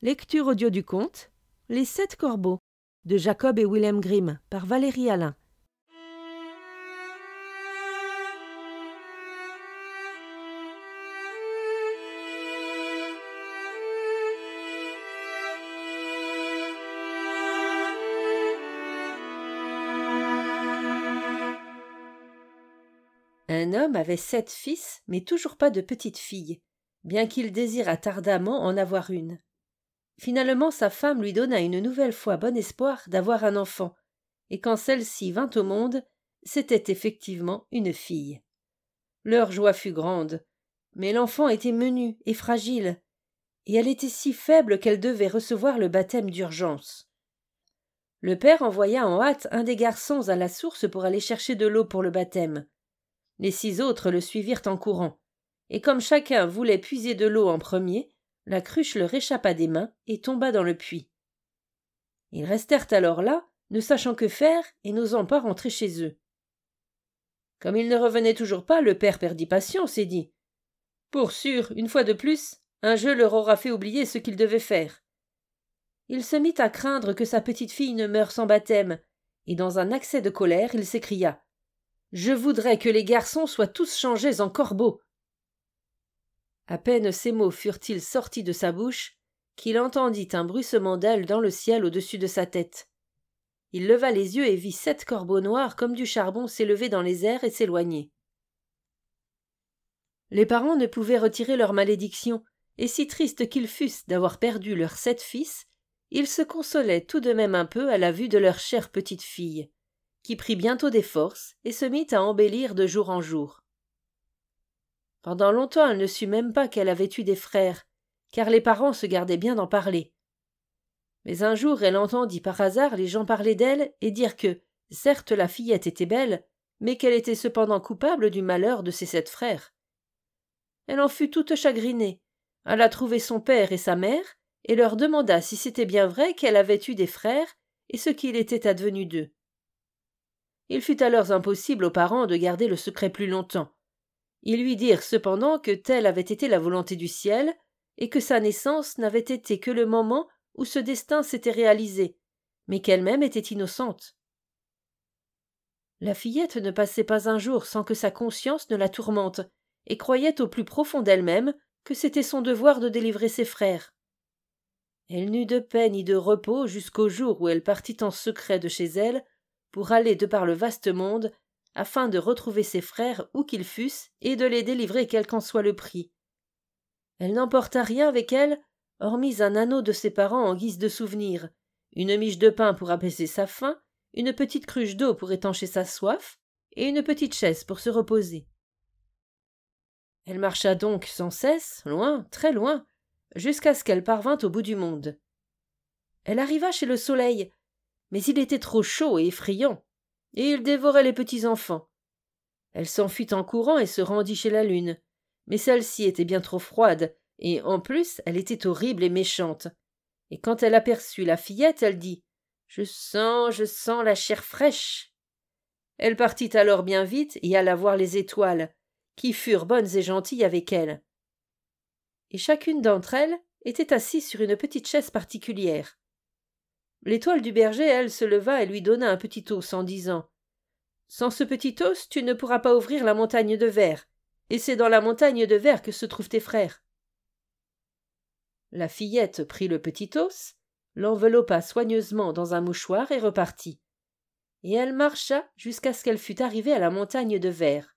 Lecture audio du conte Les 7 corbeaux de Jacob et Wilhelm Grimm par Valérie Alain. Un homme avait 7 fils, mais toujours pas de petite fille, bien qu'il désirât ardemment en avoir une. Finalement, sa femme lui donna une nouvelle fois bon espoir d'avoir un enfant, et quand celle-ci vint au monde, c'était effectivement une fille. Leur joie fut grande, mais l'enfant était menue et fragile, et elle était si faible qu'elle devait recevoir le baptême d'urgence. Le père envoya en hâte un des garçons à la source pour aller chercher de l'eau pour le baptême. Les 6 autres le suivirent en courant, et comme chacun voulait puiser de l'eau en premier, la cruche leur échappa des mains et tomba dans le puits. Ils restèrent alors là, ne sachant que faire et n'osant pas rentrer chez eux. Comme ils ne revenaient toujours pas, le père perdit patience et dit « Pour sûr, une fois de plus, un jeu leur aura fait oublier ce qu'ils devaient faire. » Il se mit à craindre que sa petite fille ne meure sans baptême, et dans un accès de colère, il s'écria « Je voudrais que les garçons soient tous changés en corbeaux. » À peine ces mots furent-ils sortis de sa bouche qu'il entendit un bruissement d'ailes dans le ciel au-dessus de sa tête. Il leva les yeux et vit 7 corbeaux noirs comme du charbon s'élever dans les airs et s'éloigner. Les parents ne pouvaient retirer leur malédiction, et si tristes qu'ils fussent d'avoir perdu leurs 7 fils, ils se consolaient tout de même un peu à la vue de leur chère petite fille, qui prit bientôt des forces et se mit à embellir de jour en jour. Pendant longtemps, elle ne sut même pas qu'elle avait eu des frères, car les parents se gardaient bien d'en parler. Mais un jour, elle entendit par hasard les gens parler d'elle et dire que, certes, la fillette était belle, mais qu'elle était cependant coupable du malheur de ses 7 frères. Elle en fut toute chagrinée, alla trouver son père et sa mère, et leur demanda si c'était bien vrai qu'elle avait eu des frères et ce qu'il était advenu d'eux. Il fut alors impossible aux parents de garder le secret plus longtemps. Ils lui dirent cependant que telle avait été la volonté du ciel, et que sa naissance n'avait été que le moment où ce destin s'était réalisé, mais qu'elle-même était innocente. La fillette ne passait pas un jour sans que sa conscience ne la tourmente, et croyait au plus profond d'elle-même que c'était son devoir de délivrer ses frères. Elle n'eut de paix ni de repos jusqu'au jour où elle partit en secret de chez elle pour aller de par le vaste monde afin de retrouver ses frères où qu'ils fussent et de les délivrer quel qu'en soit le prix. Elle n'emporta rien avec elle, hormis un anneau de ses parents en guise de souvenir, une miche de pain pour apaiser sa faim, une petite cruche d'eau pour étancher sa soif, et une petite chaise pour se reposer. Elle marcha donc sans cesse, loin, très loin, jusqu'à ce qu'elle parvint au bout du monde. Elle arriva chez le soleil, mais il était trop chaud et effrayant, et il dévorait les petits enfants. Elle s'enfuit en courant et se rendit chez la lune, mais celle-ci était bien trop froide, et en plus elle était horrible et méchante. Et quand elle aperçut la fillette, elle dit « Je sens la chair fraîche !» Elle partit alors bien vite et alla voir les étoiles, qui furent bonnes et gentilles avec elle. Et chacune d'entre elles était assise sur une petite chaise particulière. L'étoile du berger, elle, se leva et lui donna un petit os en disant « Sans ce petit os, tu ne pourras pas ouvrir la montagne de verre, et c'est dans la montagne de verre que se trouvent tes frères. » La fillette prit le petit os, l'enveloppa soigneusement dans un mouchoir et repartit. Et elle marcha jusqu'à ce qu'elle fût arrivée à la montagne de verre.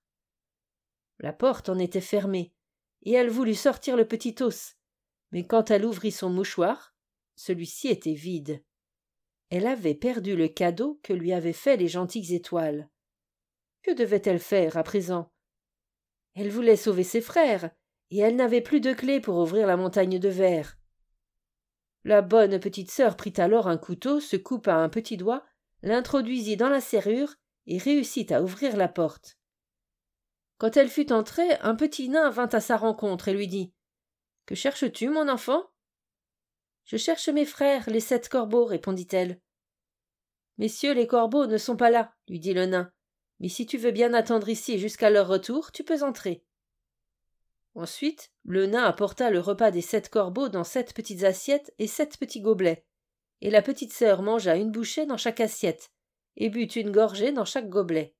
La porte en était fermée, et elle voulut sortir le petit os, mais quand elle ouvrit son mouchoir, celui-ci était vide. Elle avait perdu le cadeau que lui avaient fait les gentilles étoiles. Que devait-elle faire à présent? Elle voulait sauver ses frères, et elle n'avait plus de clé pour ouvrir la montagne de verre. La bonne petite sœur prit alors un couteau, se coupa un petit doigt, l'introduisit dans la serrure et réussit à ouvrir la porte. Quand elle fut entrée, un petit nain vint à sa rencontre et lui dit « Que cherches-tu, mon enfant ?»« Je cherche mes frères, les 7 corbeaux, répondit-elle. « Messieurs les corbeaux ne sont pas là, lui dit le nain, mais si tu veux bien attendre ici jusqu'à leur retour, tu peux entrer. » Ensuite, le nain apporta le repas des 7 corbeaux dans 7 petites assiettes et 7 petits gobelets, et la petite sœur mangea une bouchée dans chaque assiette, et but une gorgée dans chaque gobelet.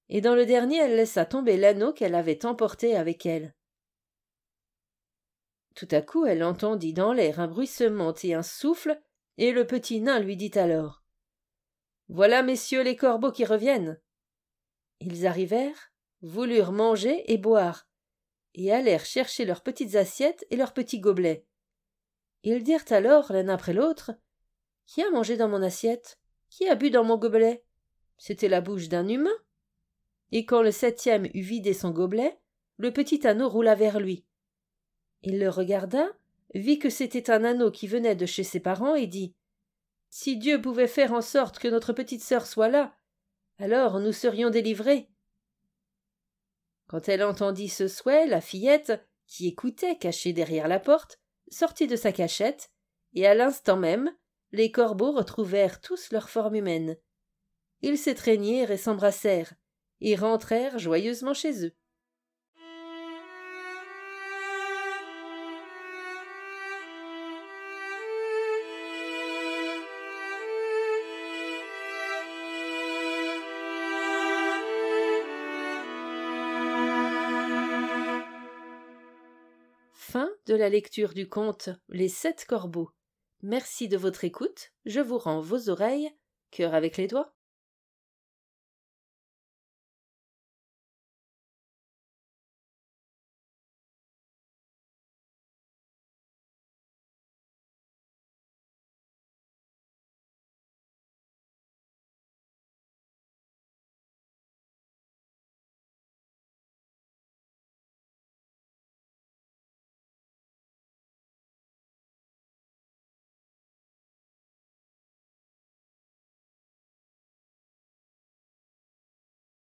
Et dans le dernier, elle laissa tomber l'anneau qu'elle avait emporté avec elle. Tout à coup, elle entendit dans l'air un bruissement et un souffle, et le petit nain lui dit alors « Voilà, messieurs les corbeaux qui reviennent !» Ils arrivèrent, voulurent manger et boire, et allèrent chercher leurs petites assiettes et leurs petits gobelets. Ils dirent alors, l'un après l'autre « Qui a mangé dans mon assiette? Qui a bu dans mon gobelet? C'était la bouche d'un humain. » Et quand le 7e eut vidé son gobelet, le petit anneau roula vers lui. Il le regarda, vit que c'était un anneau qui venait de chez ses parents et dit « Si Dieu pouvait faire en sorte que notre petite sœur soit là, alors nous serions délivrés. » Quand elle entendit ce souhait, la fillette, qui écoutait cachée derrière la porte, sortit de sa cachette, et à l'instant même, les corbeaux retrouvèrent tous leur forme humaine. Ils s'étreignirent et s'embrassèrent, et rentrèrent joyeusement chez eux. Fin de la lecture du conte Les 7 corbeaux. Merci de votre écoute, je vous rends vos oreilles, cœur avec les doigts.